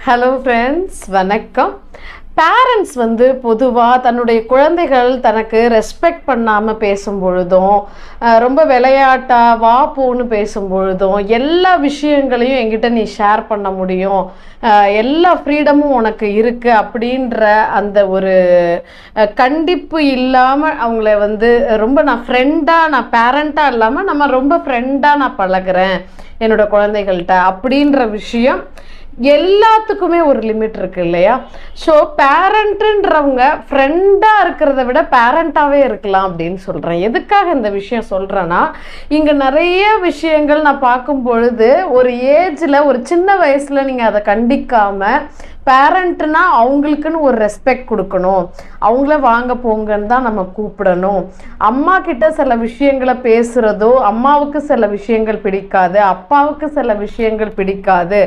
Hello friends, வணக்கம். Parents பொதுவாக தன்னுடைய குழந்தைகள் தனக்கு ரெஸ்பெக்ட் பண்ணாமல் பேசும் பொழுதும், ரொம்ப விளையாட்டாக வா போன்னு பேசும் பொழுதும், எல்லா விஷயங்களையும் என்கிட்ட நீ ஷேர் பண்ண முடியும், எல்லா ஃப்ரீடமும் உனக்கு இருக்குது அப்படின்ற அந்த ஒரு கண்டிப்பு இல்லாமல் அவங்கள ரொம்ப நான் ஃப்ரெண்டாக, நான் பேரண்ட்டாக இல்லாமல் நம்ம ரொம்ப ஃப்ரெண்டாக நான் பழகிறேன் என்னோட குழந்தைகள்கிட்ட அப்படின்ற விஷயம் எல்லாத்துக்குமே ஒரு லிமிட் இருக்கு இல்லையா? ஸோ பேரண்ட்டுன்றவங்க ஃப்ரெண்டாக இருக்கிறத விட பேரண்ட்டாகவே இருக்கலாம் அப்படின்னு சொல்கிறேன். எதுக்காக இந்த விஷயம் சொல்கிறேன்னா, இங்கே நிறைய விஷயங்கள் நான் பார்க்கும் பொழுது ஒரு ஏஜில், ஒரு சின்ன வயசில் நீங்கள் அதை கண்டிக்காமல், பேரண்ட்னா அவங்களுக்குன்னு ஒரு ரெஸ்பெக்ட் கொடுக்கணும், அவங்கள வாங்க போங்கன்னு தான் நம்ம கூப்பிடணும். அம்மா கிட்ட சில விஷயங்களை பேசுகிறதோ, அம்மாவுக்கு சில விஷயங்கள் பிடிக்காது, அப்பாவுக்கு சில விஷயங்கள் பிடிக்காது,